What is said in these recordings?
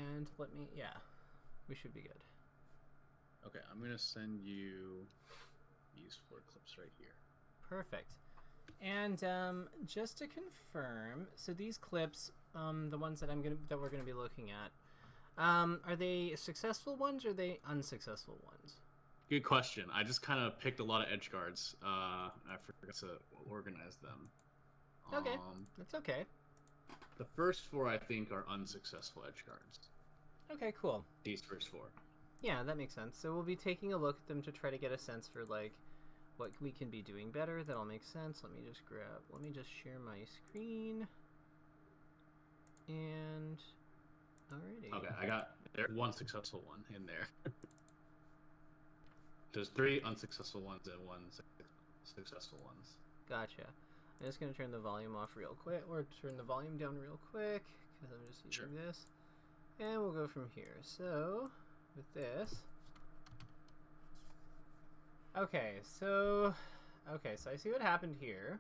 And let me, yeah, we should be good. Okay, I'm going to send you these 4 clips right here. Perfect. And just to confirm, so these clips, the ones that we're gonna be looking at, are they successful ones or are they unsuccessful ones? Good question. I just kind of picked a lot of edge guards. I forgot to organize them. Okay, that's okay. The first 4, I think, are unsuccessful edge guards. Okay, cool. These first 4. Yeah, that makes sense. So we'll be taking a look at them to try to get a sense for like what we can be doing better. That'll make sense. Let me just share my screen. And alrighty. Okay, there's 1 successful one in there. There's 3 unsuccessful ones and 1 successful ones. Gotcha. I'm just going to turn the volume off real quick, or turn the volume down real quick, because I'm just using this. And we'll go from here. So, with this. Okay, so I see what happened here.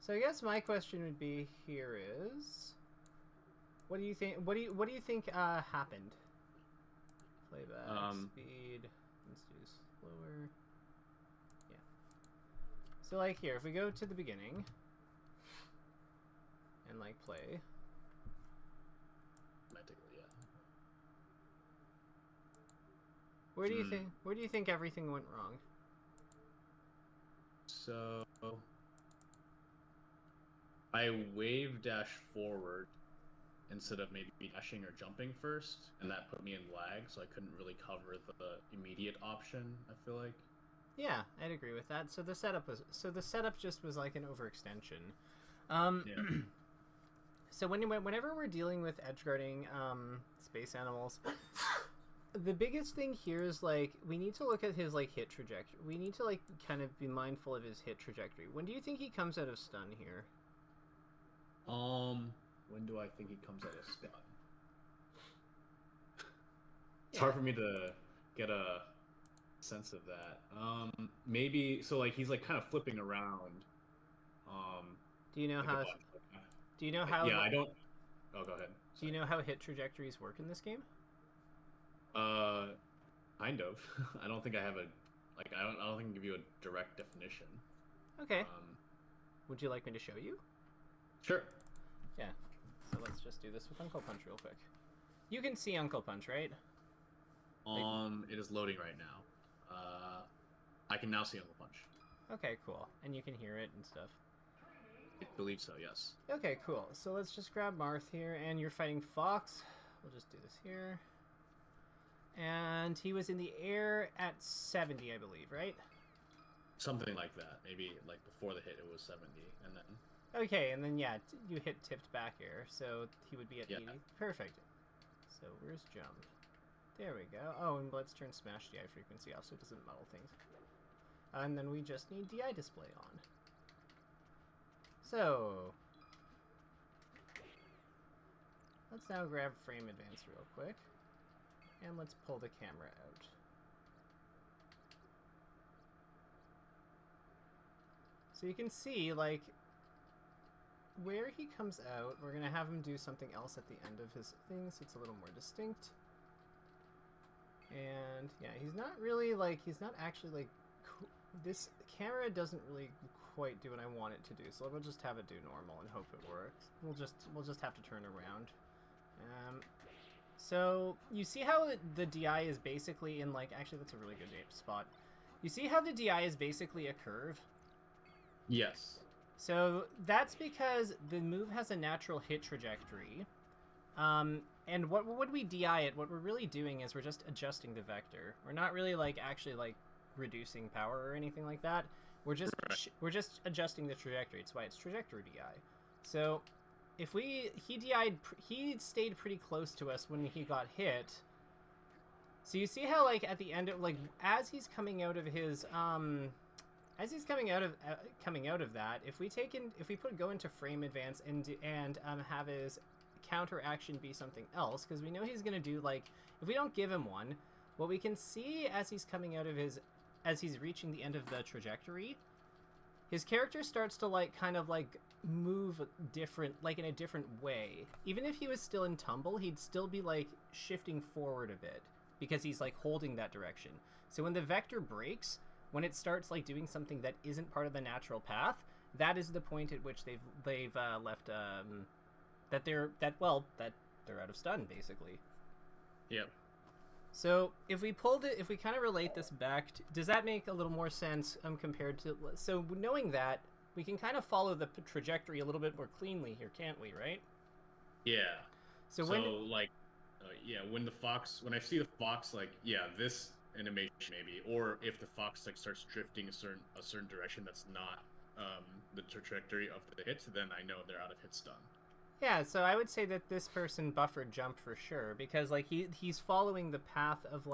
So I guess my question would be here is, what do you think? What do you think happened? Playback speed. Let's do slower. Yeah. So like here, if we go to the beginning and like play. Automatically, yeah. Where do you think everything went wrong? So I wave dash forward instead of maybe dashing or jumping first, and that put me in lag, so I couldn't really cover the immediate option, I feel like. Yeah, I'd agree with that. So the setup just was like an overextension. Yeah. So whenever we're dealing with edgeguarding space animals, the biggest thing here is like we need to look at his like hit trajectory. We need to like kind of be mindful of his hit trajectory. When do you think he comes out of stun here? When do I think he comes out of stun? It's hard for me to get a sense of that. Maybe so like he's like kind of flipping around. Do you know like how? Do you know how? Yeah, I don't. Oh, go ahead. Do you know how hit trajectories work in this game? Kind of. I don't think I have a like. I don't think I can give you a direct definition. Okay. Would you like me to show you? Sure. Yeah. So let's just do this with Uncle Punch real quick. You can see Uncle Punch, right? It is loading right now. I can now see Uncle Punch. Okay, cool. And you can hear it and stuff. I believe so, yes. Okay, cool. So let's just grab Marth here, and you're fighting Fox. We'll just do this here. And he was in the air at 70, I believe, right? Something like that. Maybe like before the hit it was 70, and then... Okay, and then yeah, you hit tipped back air, so he would be at 80. Perfect. So where's jump? There we go. Oh, and let's turn smash DI frequency off so it doesn't muddle things. And then we just need DI display on. So let's now grab frame advance real quick, and let's pull the camera out. So you can see, like, where he comes out, we're going to have him do something else at the end of his thing, so it's a little more distinct. And, yeah, he's not really, like, he's not actually, like, this camera doesn't really quite do what I want it to do, so we'll just have it do normal and hope it works. We'll just have to turn around. So, you see how the DI is basically in, like, actually, that's a really good spot. You see how the DI is basically a curve? Yes. So that's because the move has a natural hit trajectory. And what would we DI it? What we're really doing is we're just adjusting the vector. We're not really like actually like reducing power or anything like that. We're just adjusting the trajectory. It's why it's trajectory DI. So if he stayed pretty close to us when he got hit. So you see how like at the end of like as he's coming out of his As he's coming out of that, if we go into frame advance and have his counter action be something else, because we know he's gonna do like if we don't give him one, what we can see as he's coming out of as he's reaching the end of the trajectory, his character starts to like kind of like move different, like in a different way. Even if he was still in tumble, he'd still be like shifting forward a bit because he's like holding that direction. So when the vector breaks, when it starts like doing something that isn't part of the natural path, that is the point at which they've left that they're out of stun basically. Yep. So if we kind of relate this back to, does that make a little more sense compared to, so knowing that, we can kind of follow the trajectory a little bit more cleanly here, can't we, right? Yeah. So when I see the fox, like, yeah, this animation maybe, or if the fox like starts drifting a certain direction that's not the trajectory of the hit, then I know they're out of hit stun. Yeah, so I would say that this person buffered jump for sure, because like he's following the path of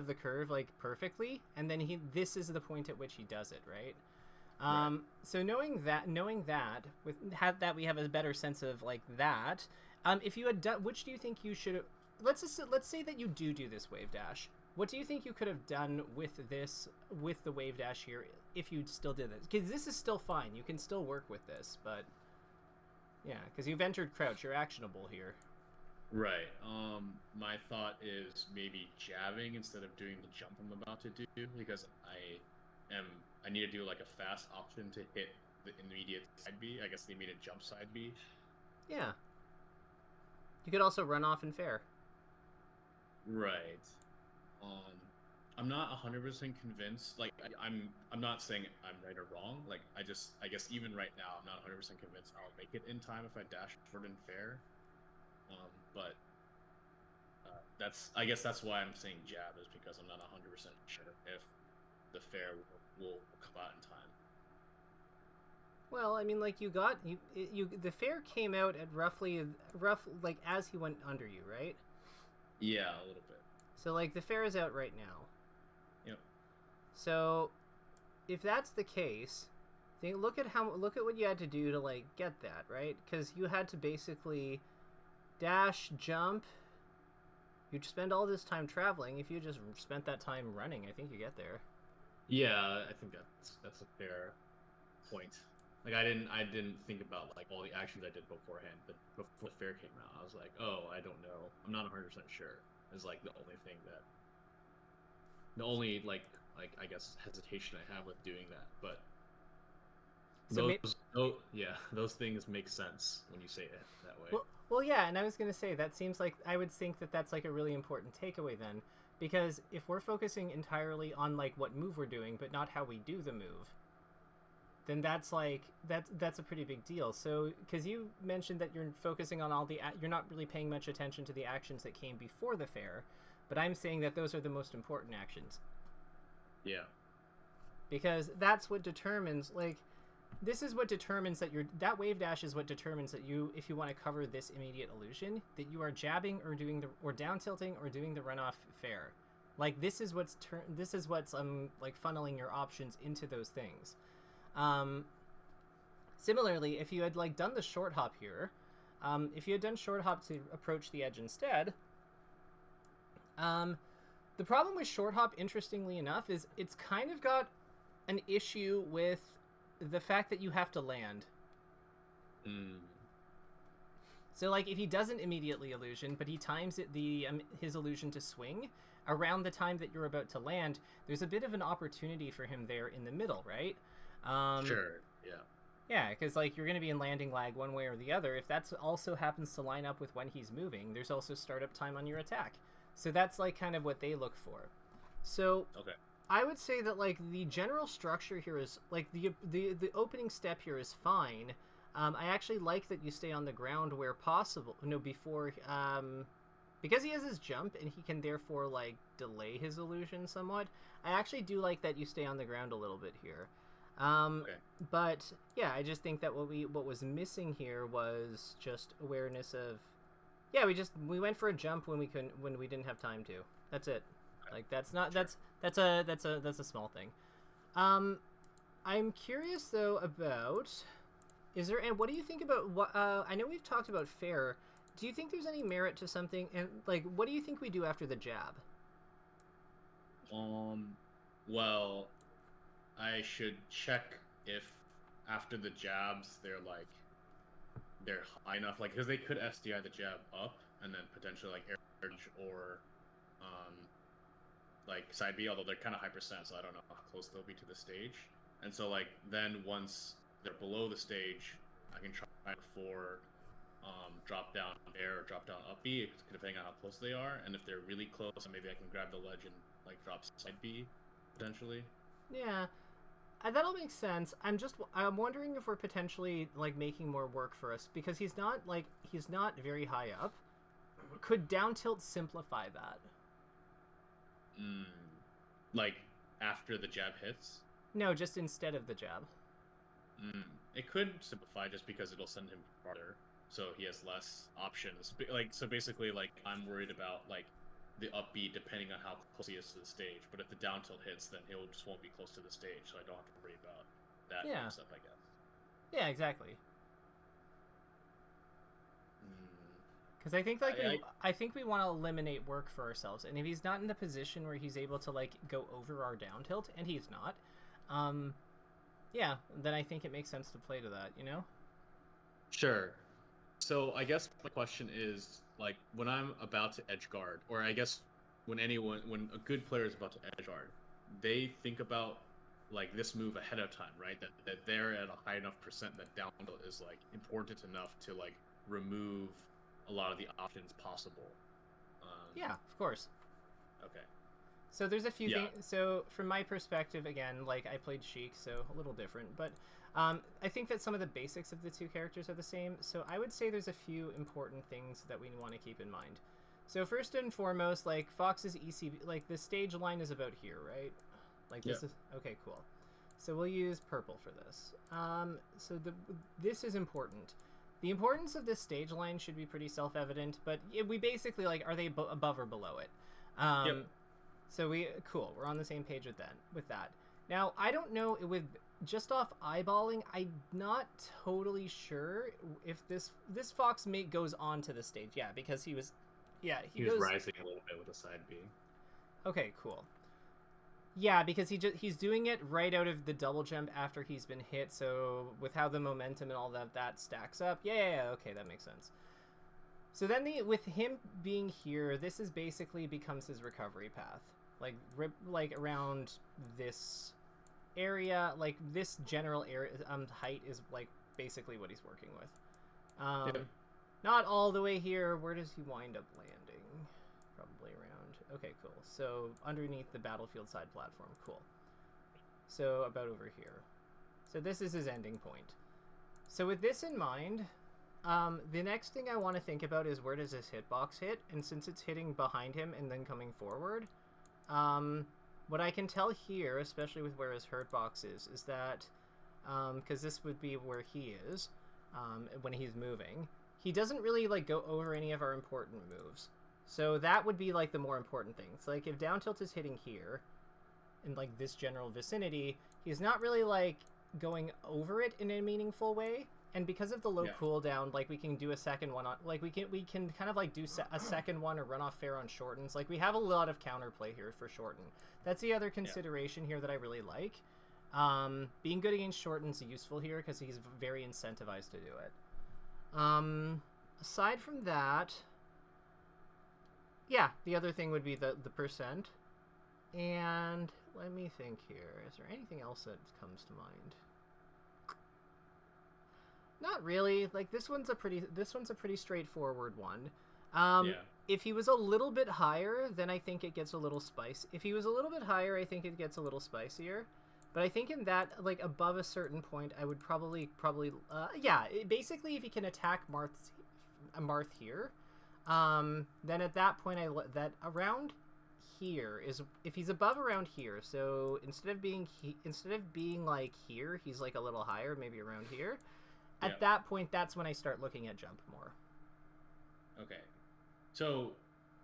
the curve like perfectly, and then this is the point at which he does it, right? Right. So knowing that we have a better sense of like that. If you had done, which do you think you should? Let's say that you do this wave dash. What do you think you could have done with the wave dash here if you still did this? Because this is still fine. You can still work with this, but yeah, because you've entered crouch, you're actionable here. Right. My thought is maybe jabbing instead of doing the jump I'm about to do, because I need to do like a fast option to hit the immediate side B. I guess the immediate jump side B. Yeah. You could also run off and fair. Right. I'm not 100% convinced. Like, I'm not saying I'm right or wrong. Like, I guess even right now, I'm not 100% convinced I'll make it in time if I dash forward and fair. But I guess that's why I'm saying jab, is because I'm not 100% sure if the fair will come out in time. Well, I mean, like the fair came out at roughly like as he went under you, right? Yeah, a little bit. So like the fair is out right now. Yep. So if that's the case, look at what you had to do to like get that, right? Because you had to basically dash, jump. You'd spend all this time traveling. If you just spent that time running, I think you get there. Yeah, I think that's a fair point. Like, I didn't think about like all the actions I did beforehand, but before the fair came out, I was like, oh, I don't know. I'm not 100% sure. Is like the only like I guess hesitation I have with doing that. But so those things make sense when you say it that way. Well, yeah, and I was going to say, that seems like, I would think that that's like a really important takeaway then, because if we're focusing entirely on like what move we're doing, but not how we do the move, then that's a pretty big deal. So, because you mentioned that you're focusing on you're not really paying much attention to the actions that came before the fair, but I'm saying that those are the most important actions. Yeah. Because that's what determines, like, this is what determines that wave dash is what determines that if you want to cover this immediate illusion, that you are jabbing or down tilting or doing the runoff fair. Like, this is what's like funneling your options into those things. Similarly, if you had like done the short hop here, if you had done short hop to approach the edge instead, the problem with short hop, interestingly enough, is it's kind of got an issue with the fact that you have to land. So like if he doesn't immediately illusion, but he times his illusion to swing around the time that you're about to land, there's a bit of an opportunity for him there in the middle, right? Sure. Yeah. Yeah, because like you're going to be in landing lag one way or the other. If that also happens to line up with when he's moving, there's also startup time on your attack. So that's like kind of what they look for. So okay. I would say that like the general structure here is like the opening step here is fine. I actually like that you stay on the ground where possible. No, before because he has his jump and he can therefore like delay his illusion somewhat. I actually do like that you stay on the ground a little bit here. Okay. But yeah, I just think that what was missing here was just awareness of, yeah, we went for a jump when we didn't have time to. That's it. Like that's not sure. that's a small thing. I'm curious though about, what do you think about what I know we've talked about fair. Do you think there's any merit to something, and like what do you think we do after the jab? Well, I should check if after the jabs, they're high enough, like, because they could SDI the jab up and then potentially like air or like side B, although they're kind of high percent, so I don't know how close they'll be to the stage. And so like then once they're below the stage, I can try for drop down air or drop down up B, depending on how close they are. And if they're really close, maybe I can grab the ledge and like drop side B potentially. Yeah, that'll make sense. I'm wondering if we're potentially like making more work for us because he's not very high up. Could down tilt simplify that? Like after the jab hits? No, just instead of the jab. It could simplify just because it'll send him farther, so he has less options. Like, so basically, like, I'm worried about like the up B depending on how close he is to the stage. But if the down tilt hits, then he'll just won't be close to the stage, so I don't have to worry about that stuff, I guess. Yeah, exactly. Because I think I think we want to eliminate work for ourselves, and if he's not in the position where he's able to like go over our down tilt, and he's not, yeah, then I think it makes sense to play to that, you know? Sure. So I guess my question is, like, when I'm about to edge guard, or I guess when a good player is about to edge guard, they think about like this move ahead of time, right? That they're at a high enough percent that down tilt is like important enough to like remove a lot of the options possible. Yeah, of course. Okay. So there's a few things. So from my perspective, again, like I played Sheik, so a little different, but I think that some of the basics of the two characters are the same. So I would say there's a few important things that we want to keep in mind. So first and foremost, like Fox's ECB, like the stage line is about here, right? Like this is okay, cool. So we'll use purple for this. So this is important. The importance of this stage line should be pretty self-evident, but we basically like, are they above or below it? So cool. We're on the same page with that. Now, I don't know, with just off eyeballing, I'm not totally sure if this Fox mate goes on to the stage. Yeah, because he was rising a little bit with a side B. Okay, cool. Yeah, because he's doing it right out of the double jump after he's been hit, so with how the momentum and all that stacks up, yeah, okay, that makes sense. So then with him being here, this is basically becomes his recovery path. Like around this area, like this general area, height is like basically what he's working with. Not all the way here. Where does he wind up landing? Probably around. Okay, cool. So underneath the battlefield side platform. Cool. So about over here. So this is his ending point. So with this in mind, the next thing I want to think about is where does this hitbox hit? And since it's hitting behind him and then coming forward, what I can tell here, especially with where his hurtbox is that, because this would be where he is when he's moving, he doesn't really like go over any of our important moves. So that would be like the more important thing. It's like if down tilt is hitting here in like this general vicinity, he's not really like going over it in a meaningful way. And because of the low cooldown, like we can do a second one on, like we can kind of like do a second one or run off fair on shortens. Like we have a lot of counterplay here for shorten. That's the other consideration here that I really like. Being good against shorten's useful here because he's very incentivized to do it. Aside from that, yeah, the other thing would be the percent. And let me think here. Is there anything else that comes to mind? Not really. Like this one's a pretty straightforward one. If he was a little bit higher, then I think it gets a little spicy. If he was a little bit higher, I think it gets a little spicier. But I think in that, like above a certain point, I would probably basically if he can attack Marth here, then at that point that around here is if he's above around here. So instead of being like here, he's like a little higher, maybe around here. At that point, that's when I start looking at jump more. Okay. So,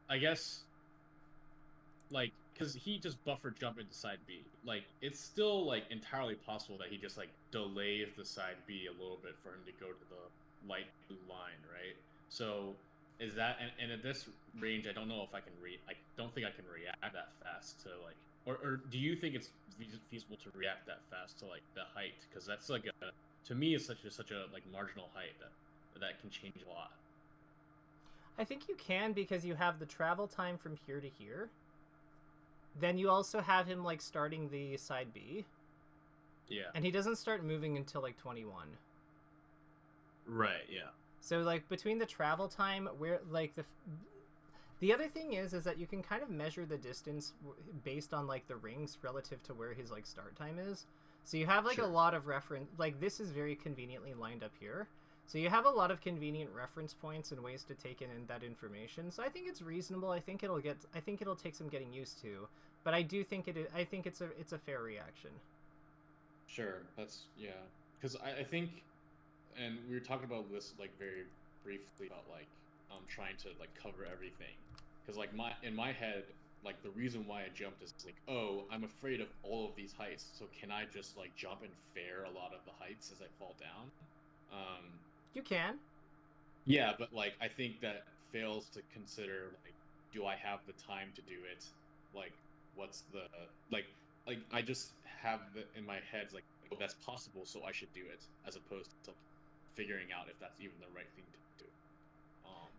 I guess, like, because he just buffered jump into side B. Like, it's still, like, entirely possible that he just, like, delays the side B a little bit for him to go to the light blue line, right? So, is that... And at this range, I don't know if I can I don't think I can react that fast to, like... Or do you think it's feasible to react that fast to, like, the height? Because that's, like, a to me is such a like marginal height that can change a lot. I think you can because you have the travel time from here to here. Then you also have him like starting the side B. Yeah. And he doesn't start moving until like 21. Right, yeah. So like between the travel time where like the other thing is that you can kind of measure the distance based on like the rings relative to where his like start time is. So you have like Sure. a lot of reference, like this is very conveniently lined up here. So you have a lot of convenient reference points and ways to take in that information. So I think it's reasonable. I think it'll take some getting used to, but I do think I think it's a fair reaction. Sure, that's yeah. Because I think, and we were talking about this like very briefly about like trying to like cover everything. Because like in my head, like the reason why I jumped is like, oh, I'm afraid of all of these heights, so can I just like jump and fair a lot of the heights as I fall down? You can. Yeah, but like I think that fails to consider like, do I have the time to do it? Like, what's the like I just have in my head like, oh, that's possible, so I should do it, as opposed to figuring out if that's even the right thing to do.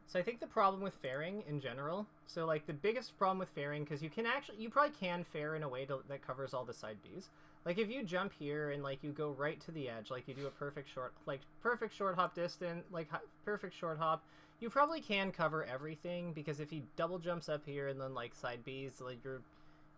So I think the problem with fairing in general, so like the biggest problem with fairing, because you probably can fair in a way that covers all the side Bs. Like if you jump here and like you go right to the edge, like you do a perfect short hop distance, like perfect short hop, you probably can cover everything, because if he double jumps up here and then like side Bs, like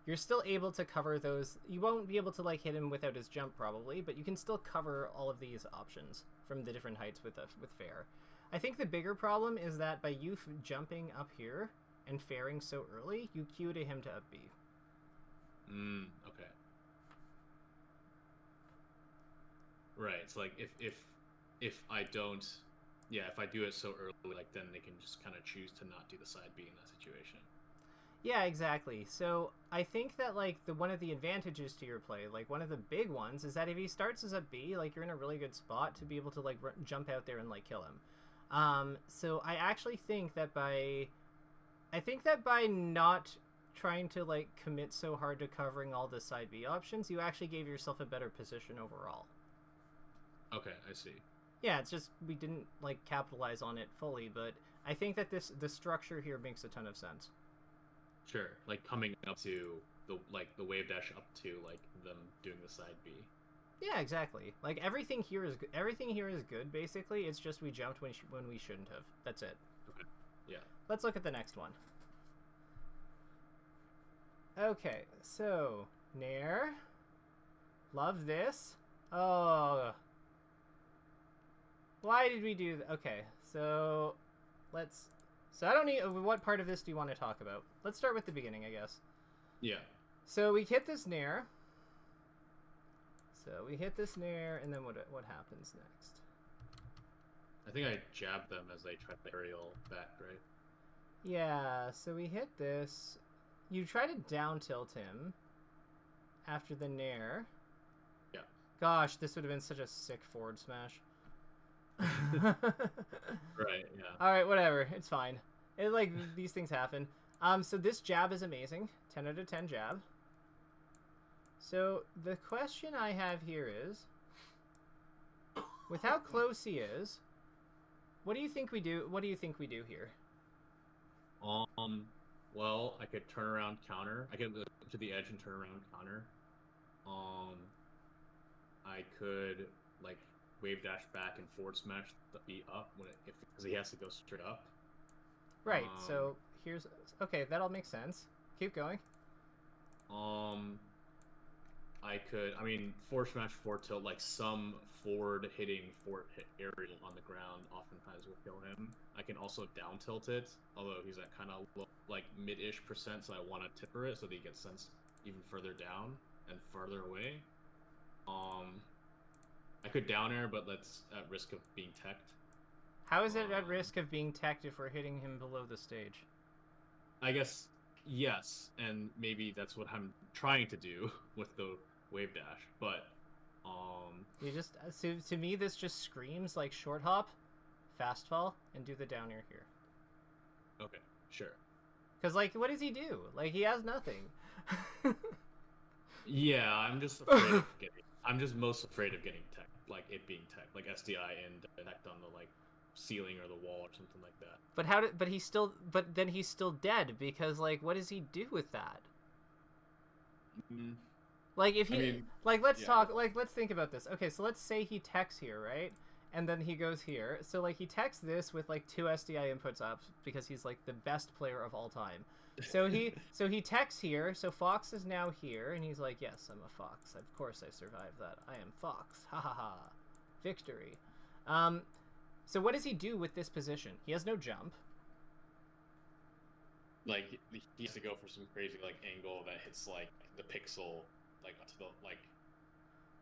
you're still able to cover those. You won't be able to like hit him without his jump probably, but you can still cover all of these options from the different heights with fair. I think the bigger problem is that by you jumping up here and fairing so early, you queue to him to up B. Okay. Right. It's like if I don't, yeah, if I do it so early, like then they can just kind of choose to not do the side B in that situation. Yeah, exactly. So I think that like one of the advantages to your play, like one of the big ones, is that if he starts as up B, like you're in a really good spot to be able to like jump out there and like kill him. So I actually think that by not trying to like commit so hard to covering all the side B options, you actually gave yourself a better position overall. Okay, I see. Yeah, it's just we didn't like capitalize on it fully, but I think that the structure here makes a ton of sense. Sure, like coming up to the wave dash up to like them doing the side B. Yeah, exactly. Like everything here is good. Basically, it's just we jumped when we shouldn't have. That's it. Okay. Yeah. Let's look at the next one. Okay, so Nair, love this. Oh, why did we do that? Okay, so let's. So I don't need. What part of this do you want to talk about? Let's start with the beginning, I guess. Yeah. So we hit this Nair. And then what happens next? I think I jabbed them as they tried to aerial back, right? Yeah, so we hit this. You try to down tilt him after the Nair. Yeah. Gosh, this would have been such a sick forward smash. Right, yeah. Alright, whatever. It's fine. These things happen. So this jab is amazing. 10 out of 10 jab. So the question I have here is, with how close he is, what do you think we do? What do you think we do here? Well, I could turn around counter. I could go to the edge and turn around counter. I could like wave dash back and forward smash the B up because he has to go straight up. Right. So here's okay. That all makes sense. Keep going. I mean, forward smash, forward tilt, like some forward hitting forward hit aerial on the ground oftentimes will kill him. I can also down tilt it, although he's at kind of like mid-ish %, so I want to tipper it so that he gets sent even further down and farther away. I could down air, but that's at risk of being teched. How is it at risk of being teched if we're hitting him below the stage? I guess yes, and maybe that's what I'm trying to do with the wave dash, but you just so to me this just screams like short hop, fast fall, and do the down air here. Okay, sure. Because like, what does he do? Like, he has nothing. Yeah, I'm just afraid of getting. I'm just most afraid of getting tech like it being tech, like SDI and detect on the like ceiling or the wall or something like that. But then he's still dead, because like what does he do with that? Mm, Like if he I mean, let's think about this. Okay, so let's say he techs here, right? And then he goes here. So like he techs this with like 2 SDI inputs up because he's like the best player of all time. So he techs here. So Fox is now here, and he's like, yes, I'm a Fox. Of course I survived that. I am Fox. Ha ha ha. Victory. So what does he do with this position? He has no jump. like he has to go for some crazy like angle that hits like the pixel like up to the like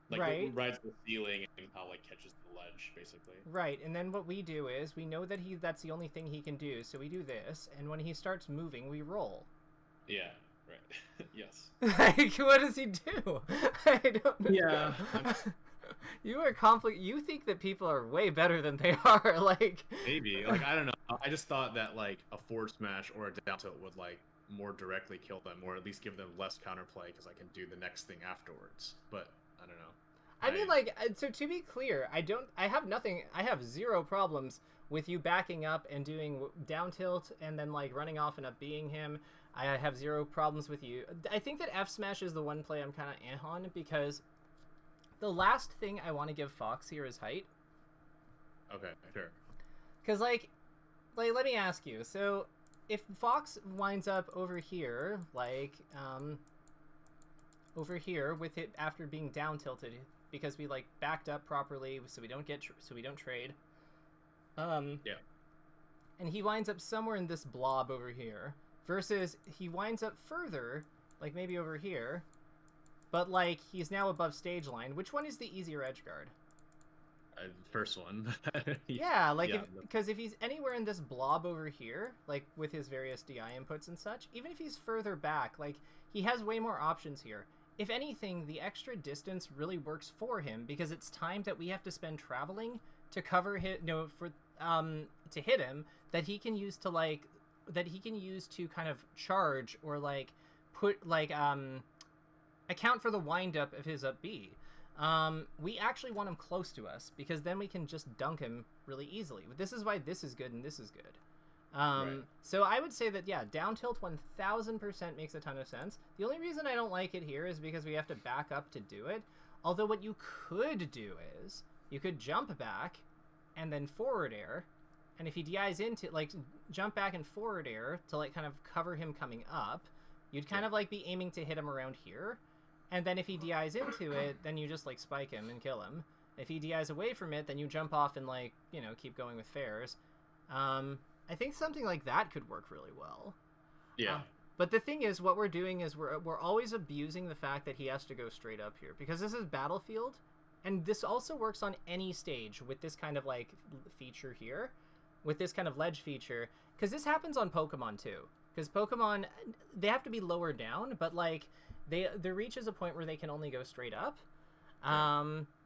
Right. rides the ceiling and how like catches the ledge basically. Right, and then what we do is we know that that's the only thing he can do, so we do this, and when he starts moving, we roll. Yeah, right. Yes. Like, what does he do? I don't know. Yeah. You are You think that people are way better than they are. Like Maybe. Like I don't know. I just thought that like a forward smash or a down tilt would like more directly kill them, or at least give them less counterplay because I can do the next thing afterwards. But I don't know. I mean, like, so to be clear, I have zero problems with you backing up and doing down tilt and then like running off and up being him. I have zero problems with you. I think that F smash is the one play I'm kind of on, because the last thing I want to give Fox here is height. Okay, sure. Because like let me ask you. So if Fox winds up over here, like over here with it after being down tilted, because we like backed up properly, so we don't trade. Yeah. And he winds up somewhere in this blob over here, versus he winds up further, like maybe over here, but like he's now above stage line. Which one is the easier edge guard? First one. Yeah, like Yeah, because if he's anywhere in this blob over here, like with his various DI inputs and such, even if he's further back, like he has way more options here. If anything, the extra distance really works for him, because it's time that we have to spend traveling to cover hit, to hit him, that he can use to kind of charge or like put like account for the wind up of his up B. We actually want him close to us, because then we can just dunk him really easily. This is why this is good and this is good. Right. So I would say that, yeah, down tilt 1000% makes a ton of sense. The only reason I don't like it here is because we have to back up to do it. Although what you could do is you could jump back and then forward air, and if he DIs into, like, jump back and forward air to like kind of cover him coming up, you'd kind of like be aiming to hit him around here. And then if he DIs into it, then you just like spike him and kill him. If he DIs away from it, then you jump off and like, keep going with fairs. I think something like that could work really well. Yeah. But the thing is, what we're doing is we're always abusing the fact that he has to go straight up here, because this is Battlefield, and this also works on any stage with this kind of like feature here, with this kind of ledge feature, because this happens on Pokemon too. Because Pokemon, they have to be lower down, but like there reaches a point where they can only go straight up.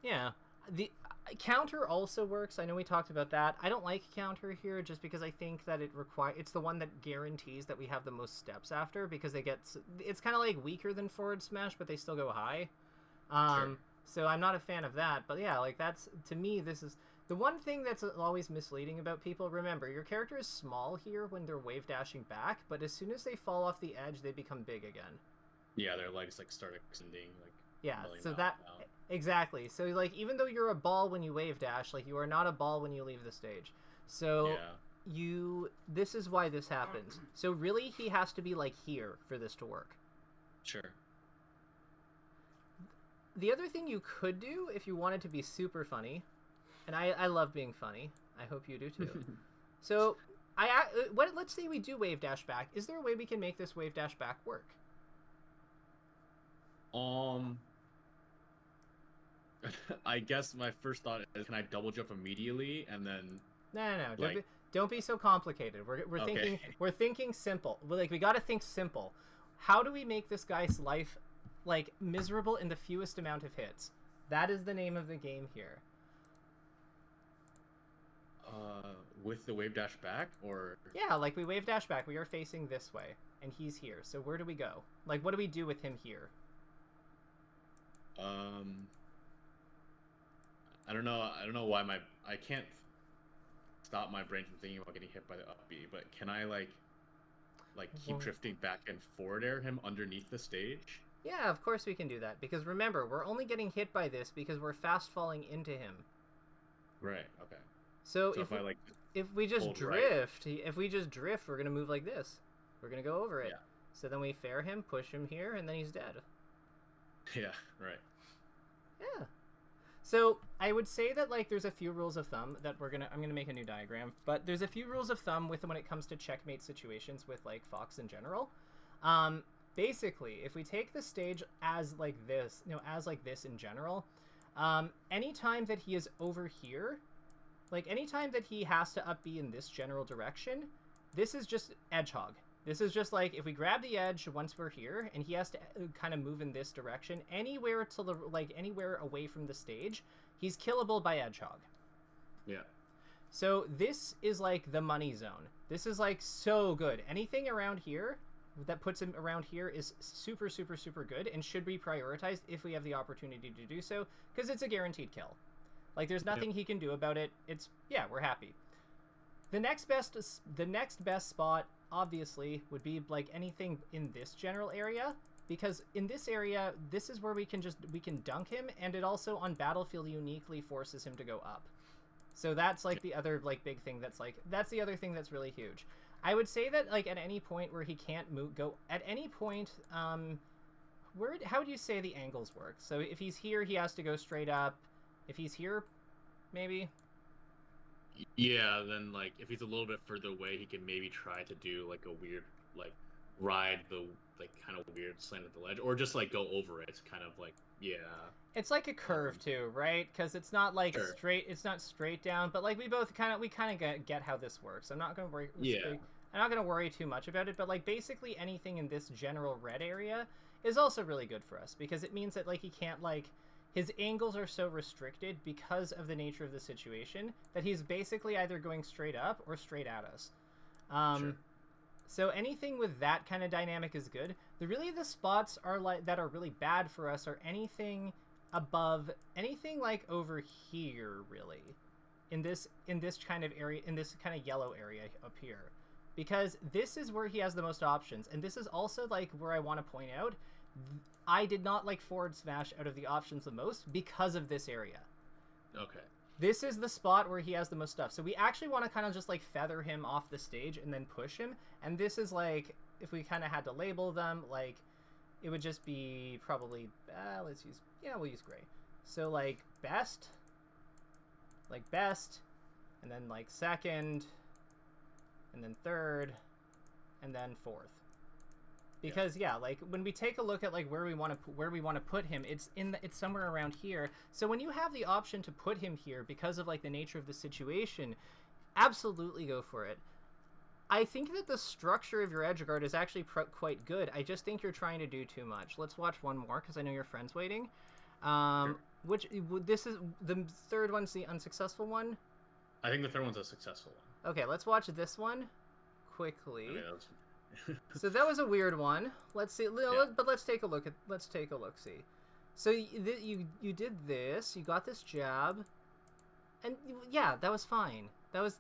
Yeah. The counter also works. I know we talked about that. I don't like counter here just because I think that it's the one that guarantees that we have the most steps after, because it's kind of like weaker than forward smash, but they still go high. Sure. So I'm not a fan of that. But yeah, like that's, to me, this is the one thing that's always misleading about people. Remember, your character is small here when they're wave dashing back, but as soon as they fall off the edge, they become big again. Yeah, their legs like start extending like. Yeah, so that exactly. So like, even though you're a ball when you wave dash, like you are not a ball when you leave the stage. So this is why this happens. So really, he has to be like here for this to work. Sure. The other thing you could do if you wanted to be super funny, and I love being funny. I hope you do too. So let's say we do wave dash back. Is there a way we can make this wave dash back work? I guess my first thought is, can I double jump immediately and then? No. Don't be so complicated. We're thinking simple. We got to think simple. How do we make this guy's life like miserable in the fewest amount of hits? That is the name of the game here. With the wave dash back, or? Yeah, like we wave dash back. We are facing this way, and he's here. So where do we go? Like, what do we do I don't know. I don't know why I can't stop my brain from thinking about getting hit by the up B. But can I like keep drifting back and forward air him underneath the stage? Yeah, of course we can do that, because remember, we're only getting hit by this because we're fast falling into him. Right. Okay. So if I like if we just hold drift, if we just drift, we're gonna move like this. We're gonna go over it. Yeah. So then we fair him, push him here, and then he's dead. Yeah. Right. Yeah. So I would say that like there's a few rules of thumb that I'm gonna make a new diagram, but there's a few rules of thumb with when it comes to checkmate situations with like Fox in general. Basically, if we take the stage as like this, as like this in general, anytime that he is over here, like anytime that he has to up B in this general direction, this is just edge hog. This is just like if we grab the edge once we're here and he has to kind of move in this direction, anywhere to the anywhere away from the stage, he's killable by edge hog. Yeah. So this is like the money zone. This is like so good. Anything around here that puts him around here is super, super, super good and should be prioritized if we have the opportunity to do so, because it's a guaranteed kill. Like there's nothing he can do about it. It's, yeah, we're happy. The next best spot obviously would be like anything in this general area, because in this area, this is where we can dunk him, and it also on battlefield uniquely forces him to go up. So that's like the other like big thing that's the other thing that's really huge. I would say that like at any point where he can't go at any point, how do you say the angles work? So if he's here, he has to go straight up. If he's here, maybe. Yeah, then like if he's a little bit further away, he can maybe try to do like a weird like ride the like kind of weird slant of the ledge, or just like go over it. It's kind of like It's like a curve too, right? Because it's not like straight. It's not straight down, but like we kind of get how this works. I'm not gonna worry. I'm not gonna worry too much about it, but like basically anything in this general red area is also really good for us, because it means that like he can't like his angles are so restricted because of the nature of the situation that he's basically either going straight up or straight at us. So anything with that kind of dynamic is good. The spots are like that are really bad for us are anything above, anything like over here, really, in this kind of area, in this kind of yellow area up here, because this is where he has the most options, and this is also like where I want to point out I did not like forward smash out of the options the most because of this area. Okay. This is the spot where he has the most stuff. So we actually want to kind of just like feather him off the stage and then push him. And this is like, if we kind of had to label them, like it would just be probably, we'll use gray. So like best, and then like second, and then third, and then fourth. Because like when we take a look at like where we want to put him, it's somewhere around here. So when you have the option to put him here because of like the nature of the situation, absolutely go for it. I think that the structure of your edge guard is actually quite good. I just think you're trying to do too much. Let's watch one more because I know your friend's waiting. Sure. This is the third one's the unsuccessful one. I think the third one's a successful one. Okay, let's watch this one quickly. Okay, So that was a weird one. Let's see, but let's take a look. See. So you did this. You got this jab, and yeah, that was fine. That was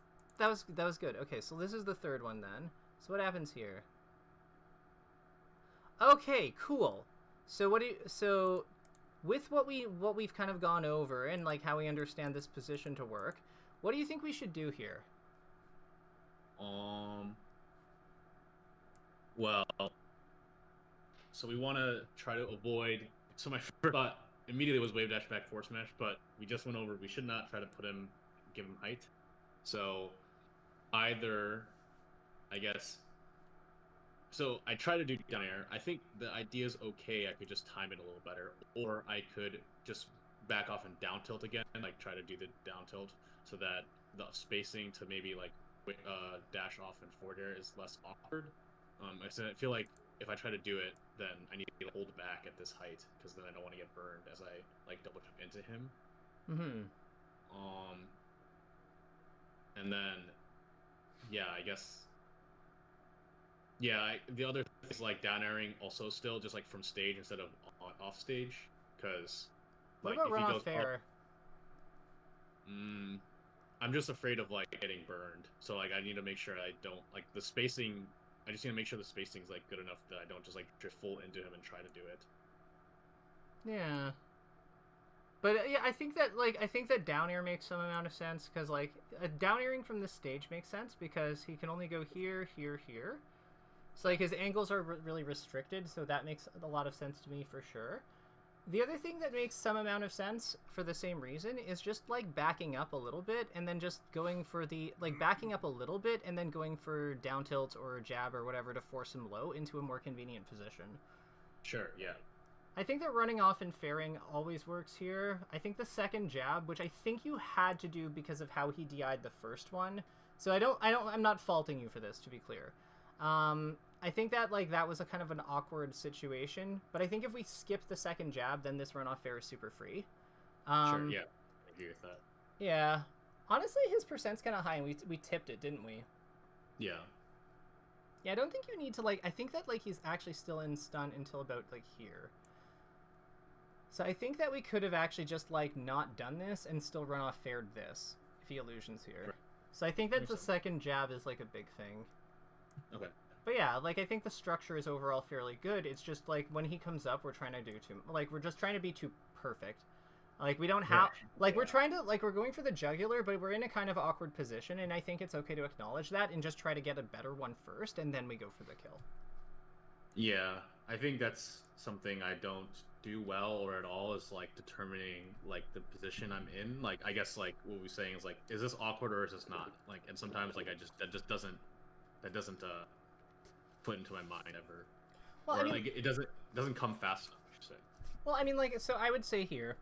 good. Okay, so this is the third one then. So what happens here? Okay, cool. So with what we've kind of gone over and like how we understand this position to work, what do you think we should do here? Well, so we want to try to avoid. So my first thought immediately was wave dash back forward smash, but we just went over. We should not try to give him height. So either, I guess. So I try to do down air. I think the idea is okay. I could just time it a little better, or I could just back off and down tilt again, like try to do the down tilt so that the spacing to maybe like dash off and forward air is less awkward. I feel like if I try to do it, then I need to hold back at this height because then I don't want to get burned as I like double jump into him. Mm-hmm. And then, yeah, I guess. Yeah, the other thing is like down airing also still just like from stage instead of off stage, because what about run off fair? Mm, I'm just afraid of like getting burned. So like I need to make sure I don't like the spacing. I just need to make sure the spacing's like good enough that I don't just like drift full into him and try to do it. Yeah. But yeah, I think that down air makes some amount of sense because like down airing from this stage makes sense because he can only go here, here, here. So like his angles are really restricted, so that makes a lot of sense to me for sure. The other thing that makes some amount of sense for the same reason is just like backing up a little bit and then just going for the like backing up a little bit and then going for down tilt or jab or whatever to force him low into a more convenient position. Sure, yeah. I think that running off and fairing always works here. I think the second jab, which I think you had to do because of how he DI'd the first one. So I'm not faulting you for this, to be clear. I think that like that was a kind of an awkward situation, but I think if we skip the second jab, then this runoff fair is super free. Sure, yeah. I agree with that. Yeah. Honestly, his percent's kind of high, and we tipped it, didn't we? Yeah. Yeah, I don't think you need to like. I think that like he's actually still in stun until about like here. So I think that we could have actually just like not done this and still run off faired this if he illusions here. Right. So I think that the second jab is like a big thing. Okay. But yeah, like I think the structure is overall fairly good. It's just like when he comes up, we're trying to do too like we're just trying to be too perfect. Like we don't have like we're trying to like we're going for the jugular, but we're in a kind of awkward position, and I think it's okay to acknowledge that and just try to get a better one first, and then we go for the kill. Yeah, I think that's something I don't do well or at all is like determining like the position I'm in. Like I guess like what we're saying is like, is this awkward or is this not? Like, and sometimes like that just doesn't put into my mind ever. Well, or I mean, like it doesn't come fast enough, I should say. Well, I mean, like, so I would say here,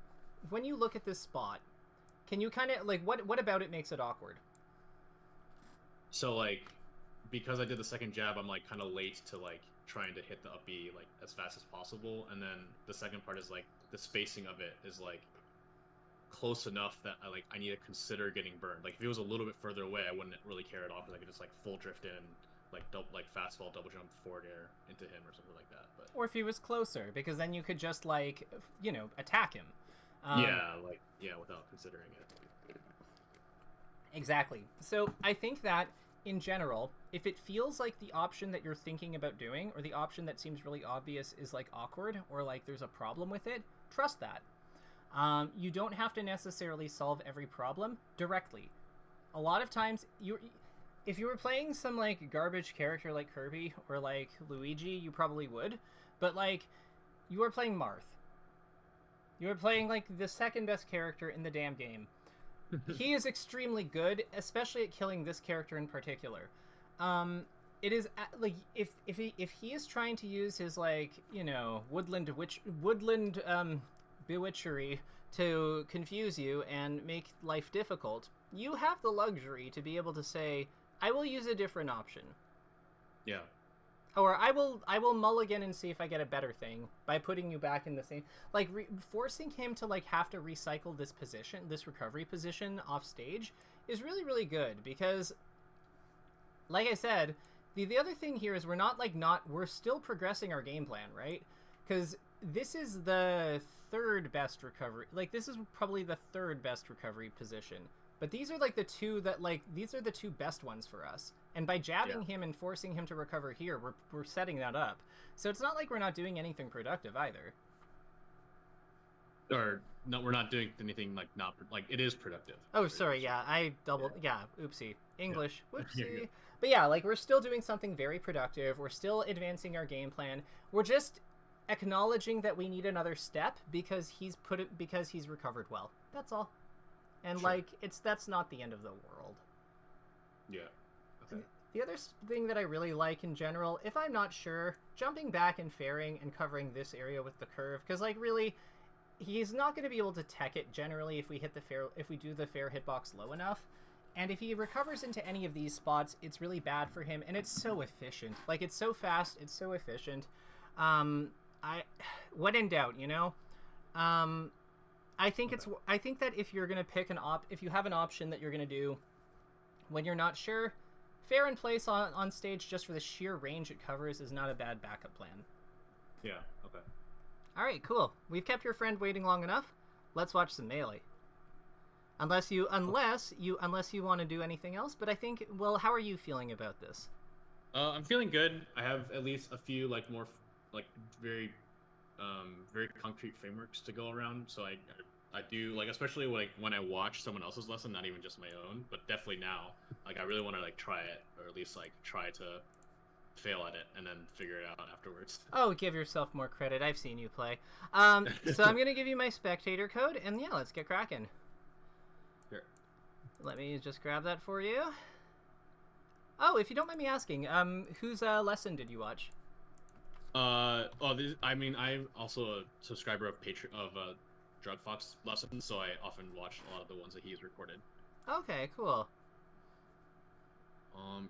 when you look at this spot, can you kind of like what about it makes it awkward? So like, because I did the second jab, I'm like kind of late to like trying to hit the up B like as fast as possible, and then the second part is like the spacing of it is like close enough that I need to consider getting burned. Like if it was a little bit further away, I wouldn't really care at all because I could just like full drift in, like fastball double jump forward air into him or something like that. But or if he was closer, because then you could just like attack him. Without considering it. Exactly. So I think that in general, if it feels like the option that you're thinking about doing or the option that seems really obvious is like awkward or like there's a problem with it, trust that. You don't have to necessarily solve every problem directly. A lot of times, if you were playing some like garbage character like Kirby or like Luigi, you probably would. But like, you are playing Marth. You are playing like the second best character in the damn game. He is extremely good, especially at killing this character in particular. It is like if he is trying to use his like woodland bewitchery to confuse you and make life difficult, you have the luxury to be able to say, I will use a different option. Yeah. Or I will mulligan and see if I get a better thing by putting you back in the same, like forcing him to like have to recycle this position, this recovery position off stage is really, really good because, like I said, the other thing here is we're still progressing our game plan, right? Because this is the third best recovery. Like this is probably the third best recovery position. But these are like these are the two best ones for us. And by jabbing him and forcing him to recover here, we're setting that up. So it's not like we're not doing anything productive either. Or no, we're not doing anything it is productive. Oh, sorry, yeah, I doubled. Yeah, oopsie. English, whoopsie. But yeah, like we're still doing something very productive. We're still advancing our game plan. We're just acknowledging that we need another step because he's recovered well. That's all. And that's not the end of the world. Yeah. Okay. The other thing that I really like in general, if I'm not sure, jumping back and fairing and covering this area with the curve, because like really, he's not going to be able to tech it generally if we do the fair hitbox low enough. And if he recovers into any of these spots, it's really bad for him, and it's so efficient. Like it's so fast, it's so efficient. When in doubt, I think that if you're gonna pick if you have an option that you're gonna do when you're not sure, fair and place on stage just for the sheer range it covers is not a bad backup plan. Yeah. Okay. All right, cool. We've kept your friend waiting long enough. Let's watch some melee. Unless you want to do anything else. But I think, well, how are you feeling about this? I'm feeling good. I have at least a few like more like very very concrete frameworks to go around. So I do like, especially like when I watch someone else's lesson, not even just my own, but definitely now, like I really want to like try it, or at least like try to fail at it and then figure it out afterwards. Oh, give yourself more credit. I've seen you play. So I'm gonna give you my spectator code, and yeah, let's get cracking. Sure. Let me just grab that for you. Oh, if you don't mind me asking, whose lesson did you watch? I mean, I'm also a subscriber of Drug Fox lessons, so I often watch a lot of the ones that he's recorded. Okay, cool.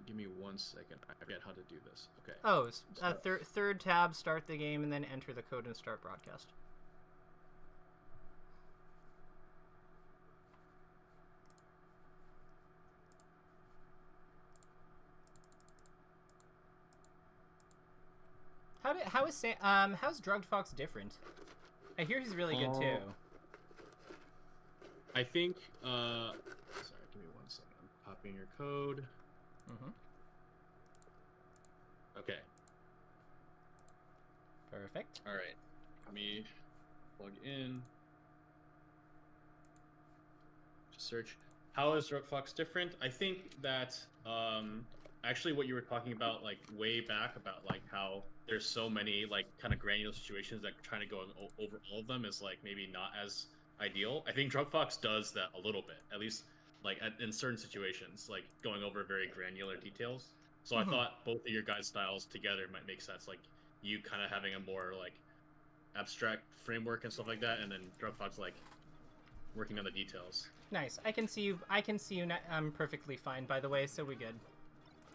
Give me 1 second. I forget how to do this. Okay. Oh, third tab, start the game, and then enter the code and start broadcast. How's Drugged Fox different? I hear he's really good too. I think sorry, give me 1 second. I'm copying your code. Mm-hmm. Okay. Perfect. All right. Let me plug in. Search. How is Drug Fox different? I think that actually what you were talking about like way back about like how there's so many like kind of granular situations that trying to go over all of them is like maybe not as ideal. I think Drug Fox does that a little bit, at least like in certain situations, like going over very granular details. So I thought both of your guys' styles together might make sense. Like you kind of having a more like abstract framework and stuff like that, and then Drug Fox like working on the details. Nice. I can see you. I'm perfectly fine, by the way, so we good.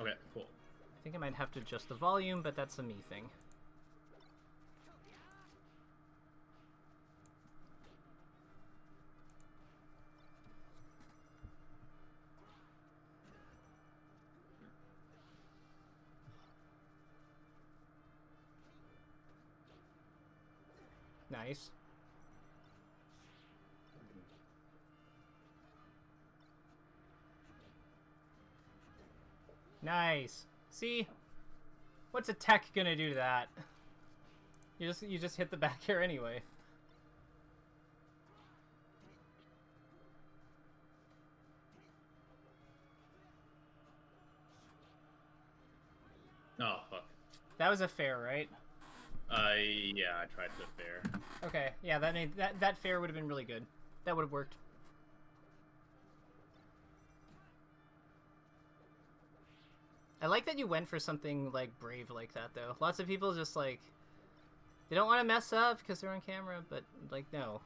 Okay, cool. I think I might have to adjust the volume, but that's a me thing. Nice. Nice. See? What's a tech gonna do to that? You just hit the back air anyway. Oh fuck. That was a fair, right? Yeah, I tried to fair. Okay, yeah, that fair would have been really good. That would have worked. I like that you went for something like brave like that though. Lots of people just like they don't want to mess up because they're on camera, but like no.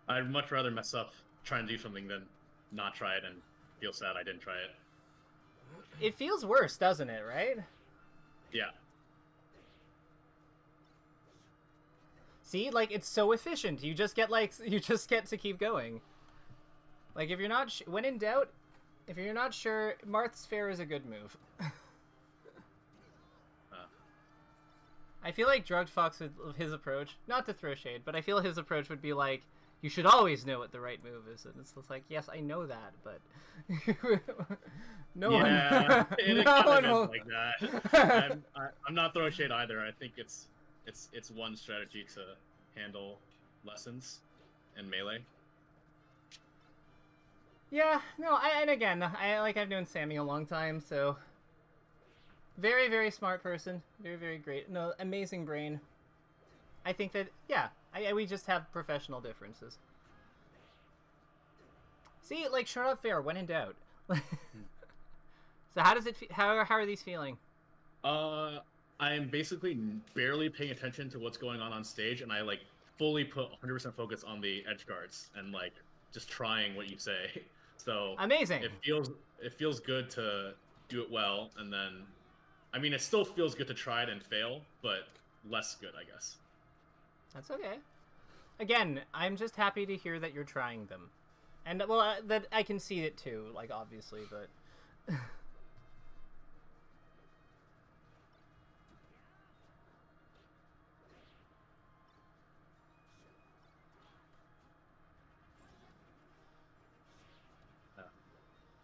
I'd much rather mess up trying to do something than not try it and feel sad I didn't try it. It feels worse, doesn't it, right? Yeah. See, like it's so efficient. You just get to keep going. Like if you're not when in doubt, if you're not sure, Marth's fair is a good move. I feel like Drugged Fox with his approach, not to throw shade, but I feel his approach would be like, you should always know what the right move is. And it's just like, yes, I know that, but no one will... like that. I'm not throwing shade either. I think it's one strategy to handle lessons and melee. Yeah, no, I've known Sammy a long time, so very, very smart person, very, very great, no, amazing brain. I think that, yeah, we just have professional differences. See, like, shut up fair, when in doubt. So how does it, how are these feeling? I'm basically barely paying attention to what's going on stage, and I, like, fully put 100% focus on the edge guards, and, like, just trying what you say. So amazing. It feels good to do it well, and then, I mean, it still feels good to try it and fail, but less good, I guess. That's okay. Again, I'm just happy to hear that you're trying them, and well, that I can see it too, like obviously, but.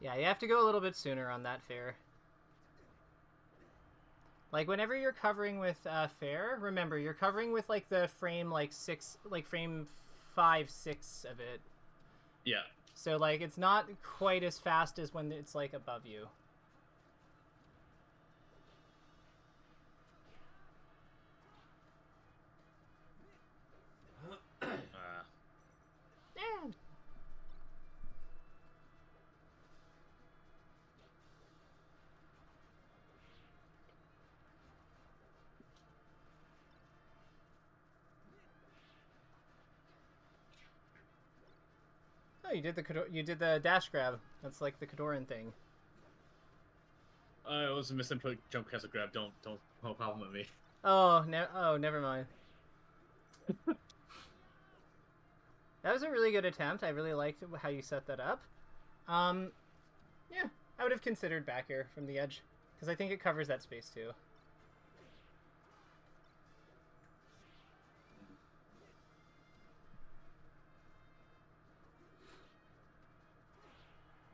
Yeah, you have to go a little bit sooner on that fair. Like, whenever you're covering with fair, remember, you're covering with, like, the frame, like, 6, like, frame 5, 6 of it. Yeah. So, like, it's not quite as fast as when it's, like, above you. Yeah. Oh, you did the dash grab. That's like the Kadoran thing. It was a misinput jump cancel grab. Don't problem with me. Oh, never mind. That was a really good attempt. I really liked how you set that up. Yeah, I would have considered back air from the edge because I think it covers that space too.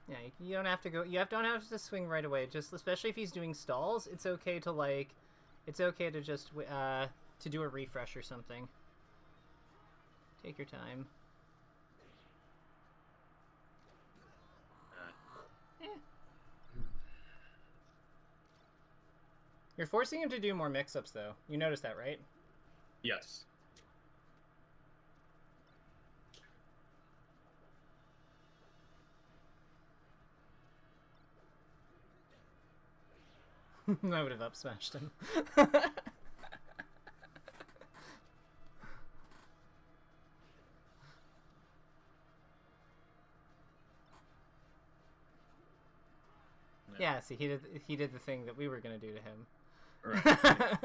Yeah, you don't have to go. Don't have to swing right away. Just especially if he's doing stalls, it's okay to it's okay to just to do a refresh or something. Take your time. Eh. You're forcing him to do more mix-ups, though. You noticed that, right? Yes. I would have up smashed him. Yeah, see, he did the thing that we were gonna do to him. Right.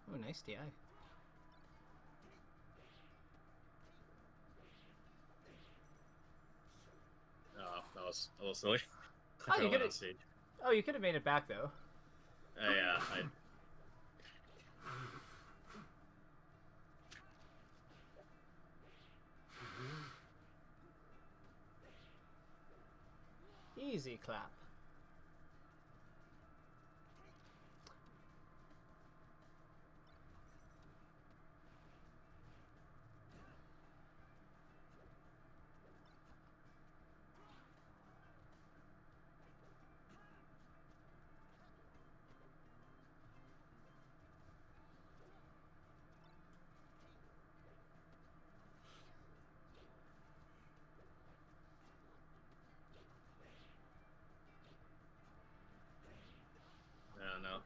Oh, nice DI. Oh, that was a little silly. Oh, you could have made it back though. Yeah, Easy clap. no.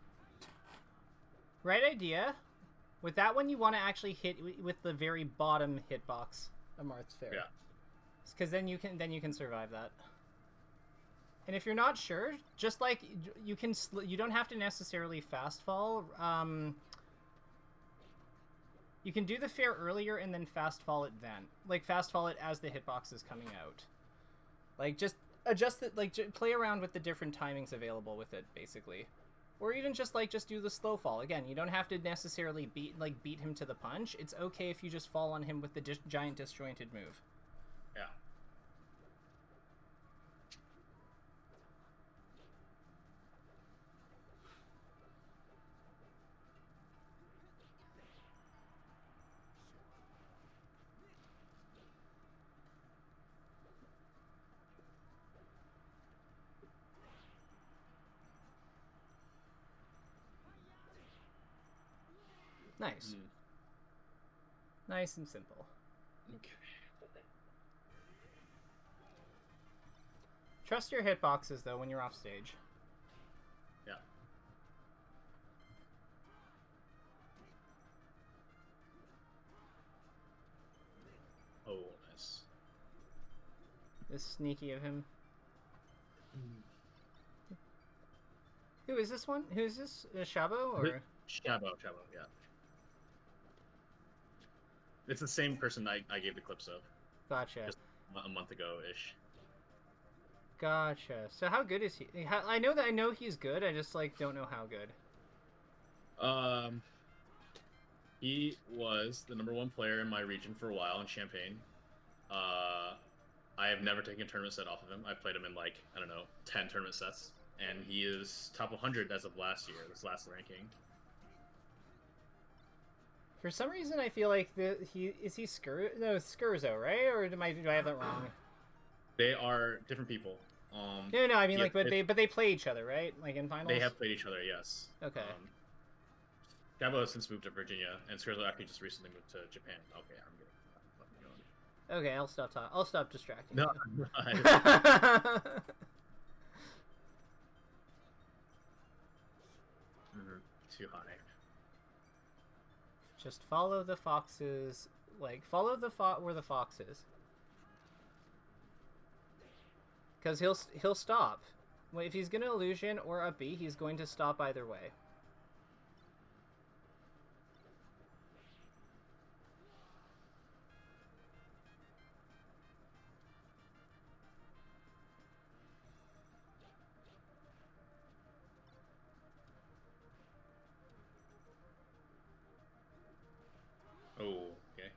Right idea. With that one, you want to actually hit with the very bottom hitbox of Marth's Fair. Yeah. Because then you can survive that. And if you're not sure, just like you don't have to necessarily fast fall. You can do the fair earlier and then fast fall it then. Like fast fall it as the hitbox is coming out. Like just adjust it. Like play around with the different timings available with it, basically. Or even just do the slow fall. Again, you don't have to necessarily beat him to the punch. It's okay if you just fall on him with the giant disjointed move. Yeah. Nice. Nice and simple. Okay. Trust your hitboxes, though, when you're off stage. Yeah. Oh, nice. This sneaky of him. Who is this one? Who is this? Shabo or? Shabo, yeah. It's the same person I gave the clips of. Gotcha. Just a month ago-ish. Gotcha. So how good is he? I know he's good. I just like don't know how good. He was the #1 player in my region for a while in Champagne. I have never taken a tournament set off of him. I've played him in like, I don't know, 10 tournament sets, and he is top 100 as of last year, this last ranking. For some reason, I feel like he Skurzo, right? Or do I have that wrong? They are different people. No, I mean like, but they play each other, right? Like in finals. They have played each other, yes. Okay. Gabo has since moved to Virginia, and Skurzo actually just recently moved to Japan. Okay, I'm good. Okay, I'll stop talking. I'll stop distracting. No, you. Too high. Just follow the foxes. Like follow where the fox is. Because he'll stop. If he's gonna illusion or up B, he's going to stop either way. Oh, okay.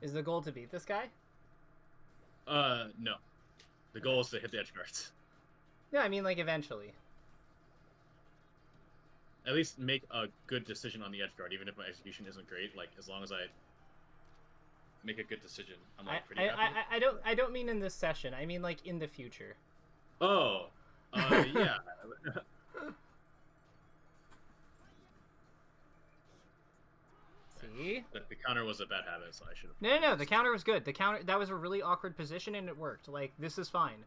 Is the goal to beat this guy? No. The goal is to hit the edge guards. No, I mean like eventually. At least make a good decision on the edge guard, even if my execution isn't great. Like as long as I make a good decision, I'm like pretty happy. I don't mean in this session. I mean like in the future. Oh, yeah. See? The counter was a bad habit, so I should have. No. The counter was good. That was a really awkward position, and it worked. Like this is fine.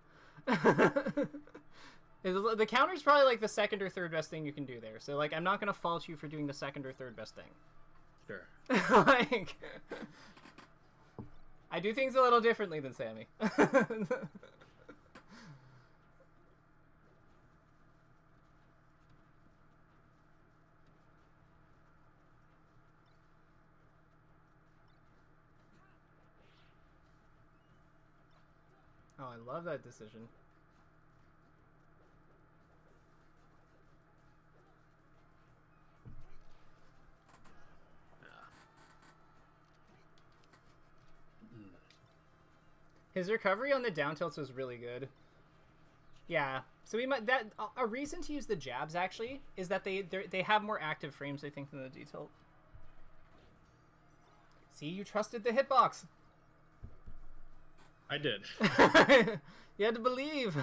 The counter's probably like the second or third best thing you can do there. So like I'm not gonna fault you for doing the second or third best thing. Sure. Like I do things a little differently than Sammy. Oh, I love that decision. His recovery on the down tilts was really good. Yeah, so we might a reason to use the jabs actually is that they have more active frames I think than the D tilt. See, you trusted the hitbox. I did. You had to believe.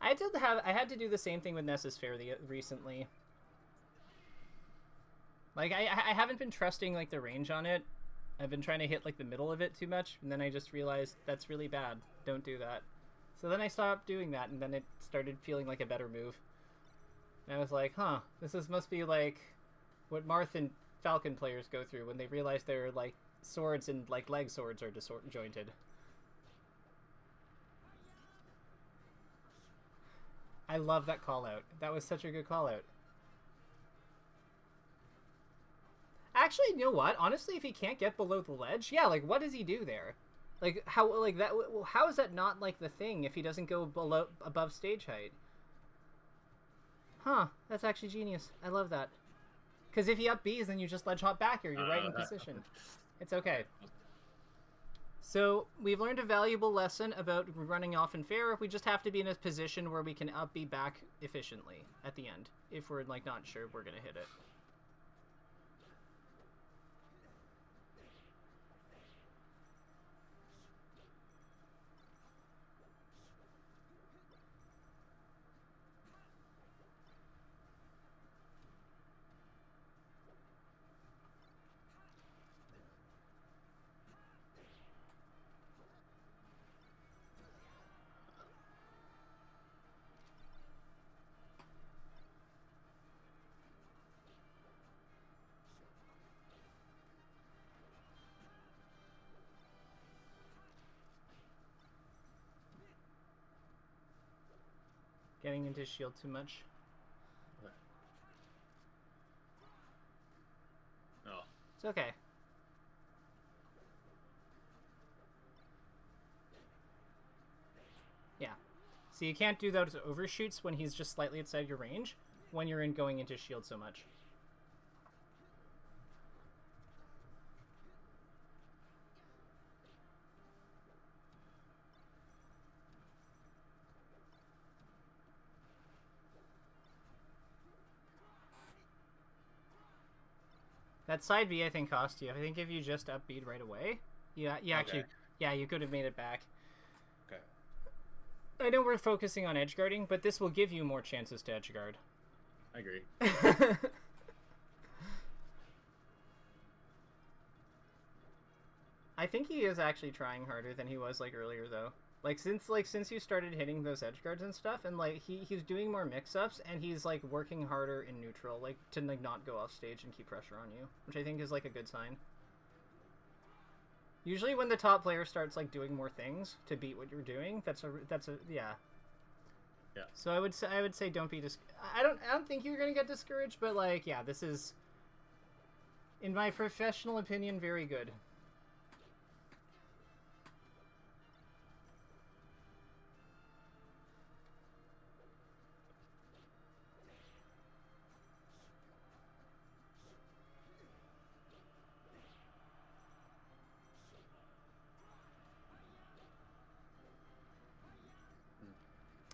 I had to do the same thing with Nessus Fair recently. Like I haven't been trusting like the range on it. I've been trying to hit like the middle of it too much, and then I just realized that's really bad. Don't do that. So then I stopped doing that, and then it started feeling like a better move. And I was like, huh, must be like what Marth and Falcon players go through when they realize their like swords and like leg swords are disjointed. I love that call out. That was such a good call out. Actually, you know what? Honestly, if he can't get below the ledge, yeah, like what does he do there? Like how is that not like the thing if he doesn't go above stage height? Huh, that's actually genius. I love that. Because if he up Bs, then you just ledge hop back here. You're right in position. It's okay. So we've learned a valuable lesson about running off in fair. We just have to be in a position where we can up B back efficiently at the end. If we're like not sure we're gonna hit it. Getting into shield too much. Okay. Oh. It's okay. Yeah. So you can't do those overshoots when he's just slightly outside your range when you're in going into shield so much. That side B, I think, cost you. I think if you just up B'd right away, you actually, yeah, you could have made it back. Okay. I know we're focusing on edge guarding, but this will give you more chances to edge guard. I agree. I think he is actually trying harder than he was like earlier though. Since you started hitting those edge guards and stuff, and like he's doing more mix-ups, and he's like working harder in neutral, like to like not go off stage and keep pressure on you, which I think is like a good sign. Usually when the top player starts like doing more things to beat what you're doing, that's a yeah. Yeah. So I would say don't be I don't think you're gonna get discouraged, but like yeah, this is, in my professional opinion, very good.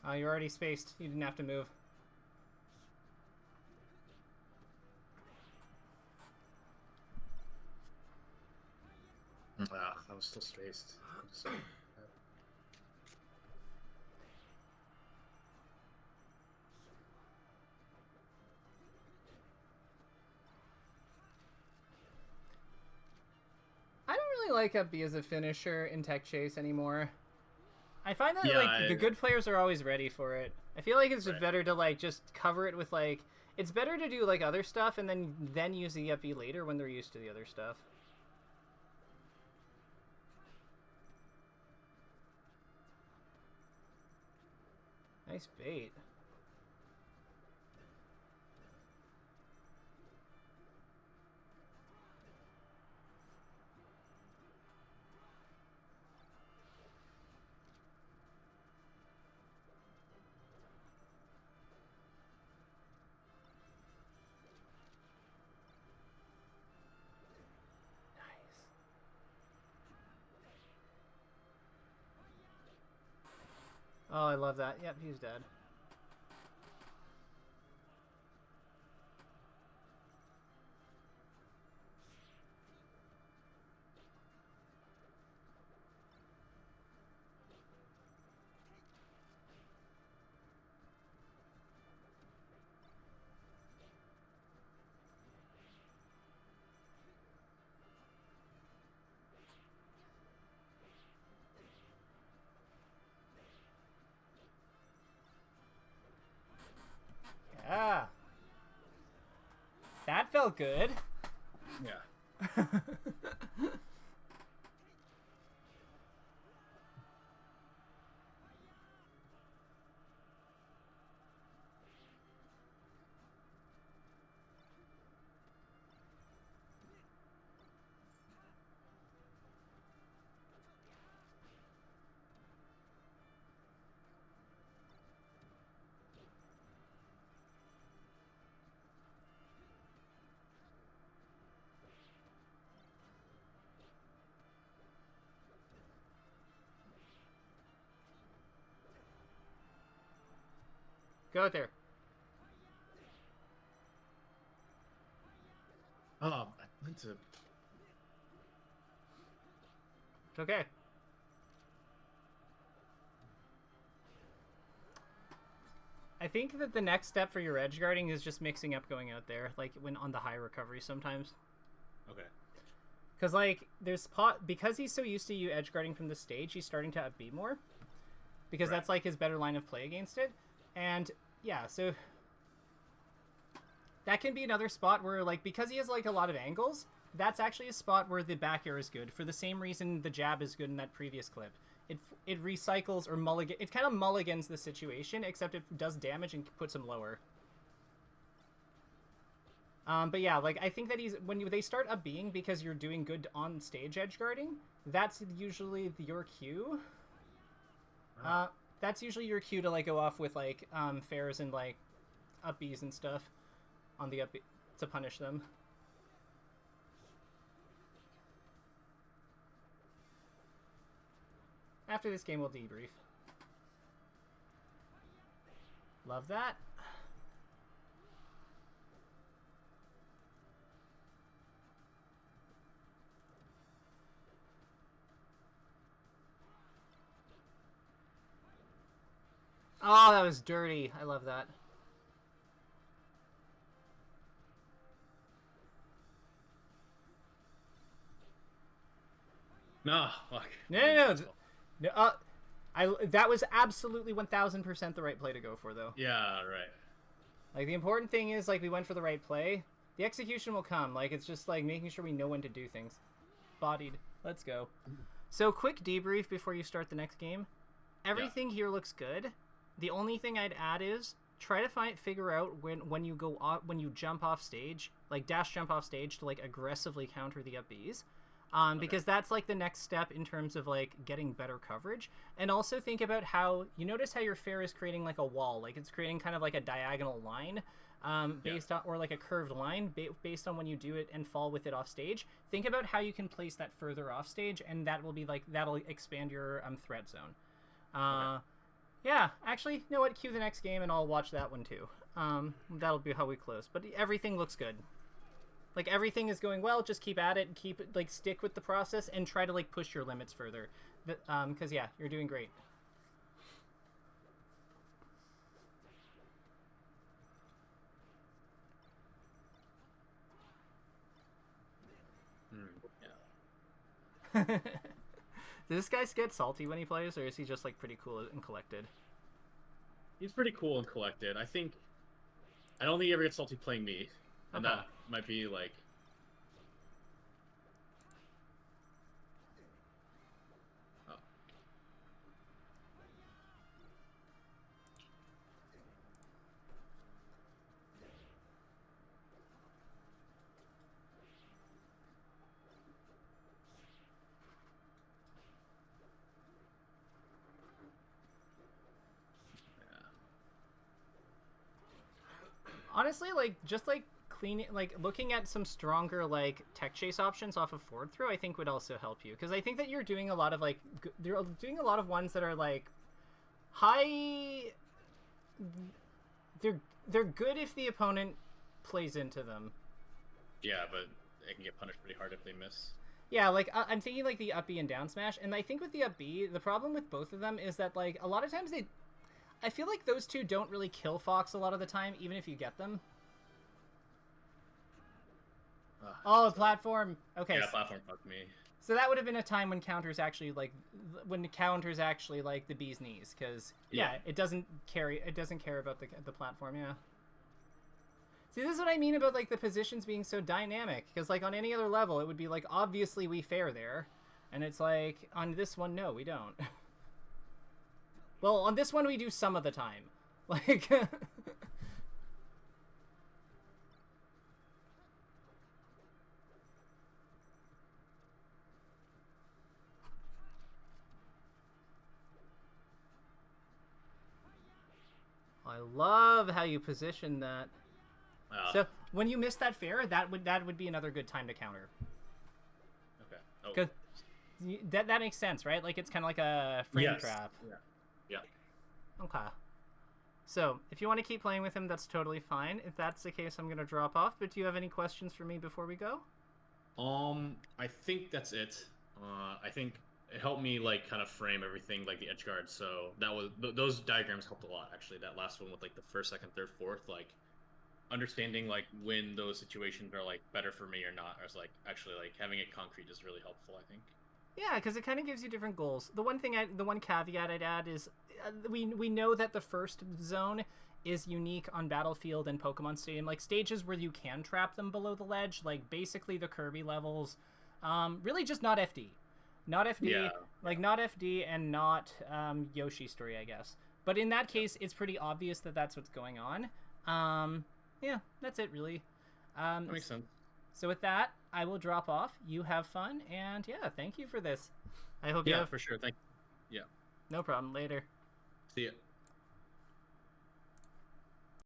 Oh, you're already spaced. You didn't have to move. I was still spaced. I don't really like up B as a finisher in tech chase anymore. I find that the good players are always ready for it. I feel like it's just better to like just cover it with like, it's better to do like other stuff and then use the up B later when they're used to the other stuff. Nice bait. Oh, I love that. Yep, he's dead. Yeah. That felt good. Yeah. Go out there. Oh, I meant to. It's okay. I think that the next step for your edge guarding is just mixing up going out there, like when on the high recovery sometimes. Okay. Because like because he's so used to you edge guarding from the stage, he's starting to up B more. Because that's like his better line of play against it. And yeah, so that can be another spot where like, because he has like a lot of angles, that's actually a spot where the back air is good for the same reason the jab is good in that previous clip. it recycles or it kind of mulligans the situation, except it does damage and puts him lower. But yeah, like, I think that when they start up being because you're doing good on stage edge guarding, that's usually your cue. That's usually your cue to, like, go off with, like, fairs and, like, up Bs and stuff on the up B to punish them. After this game, we'll debrief. Love that. Oh, that was dirty. I love that. No, fuck. No. That was absolutely 1000% the right play to go for, though. Yeah, right. Like, the important thing is, like, we went for the right play. The execution will come. Like, it's just, like, making sure we know when to do things. Bodied. Let's go. So, quick debrief before you start the next game. Everything here looks good. The only thing I'd add is try to figure out when you jump off stage, like dash jump off stage to like aggressively counter the up Bs. Because that's like the next step in terms of like getting better coverage. And also think about how you notice how your fair is creating like a wall, like it's creating kind of like a diagonal line based on, or like a curved line based on when you do it and fall with it off stage. Think about how you can place that further off stage, and that will be like, that'll expand your threat zone. Yeah, actually, you know what? Cue the next game, and I'll watch that one too. That'll be how we close. But everything looks good. Like, everything is going well. Just keep at it, and keep it, like, stick with the process, and try to, like, push your limits further. Because, yeah, you're doing great. Yeah. Does this guy get salty when he plays, or is he just, like, pretty cool and collected? He's pretty cool and collected. I don't think he ever gets salty playing me. And that might be, like... Oh. Honestly, like, just, like, looking at some stronger, like, tech chase options off of forward throw, I think would also help you. Because I think that you're doing a lot of, like, you're doing a lot of ones that are, like, high... They're good if the opponent plays into them. Yeah, but they can get punished pretty hard if they miss. Yeah, like, I'm thinking, like, the up B and down smash, and I think with the up B, the problem with both of them is that, like, a lot of times I feel like those two don't really kill Fox a lot of the time, even if you get them. Oh, platform. Okay. Yeah, platform fucked me. So that would have been a time when counters actually, like, the bee's knees, because, yeah, it doesn't care about the platform, yeah. See, this is what I mean about, like, the positions being so dynamic, because, like, on any other level, it would be, like, obviously we fair there, and it's like, on this one, no, we don't. Well, on this one, we do some of the time. Like... I love how you position that. So when you miss that fair, that would be another good time to counter. Okay. Oh. 'Cause that makes sense, right? Like, it's kind of like a frame trap. Yeah. Okay. So if you want to keep playing with him, that's totally fine. If that's the case, I'm gonna drop off. But do you have any questions for me before we go? I think that's it. I think it helped me, like, kind of frame everything, like the edge guard. So that was those diagrams helped a lot, actually. That last one with, like, the first, second, third, fourth, like, understanding, like, when those situations are, like, better for me or not. I was like, actually, like, having it concrete is really helpful, I think. Yeah, because it kind of gives you different goals. The one caveat I'd add is we know that the first zone is unique on Battlefield and Pokemon Stadium, like stages where you can trap them below the ledge, like basically the Kirby levels, really just not FD. Not FD, Yeah. like not FD and not Yoshi's story, I guess. But in that case, it's pretty obvious that that's what's going on. Yeah, that's it really. That makes sense. So with that, I will drop off. You have fun, and yeah, thank you for this. I hope you Yeah, have... for sure. Thank. Yeah. No problem. Later. See ya.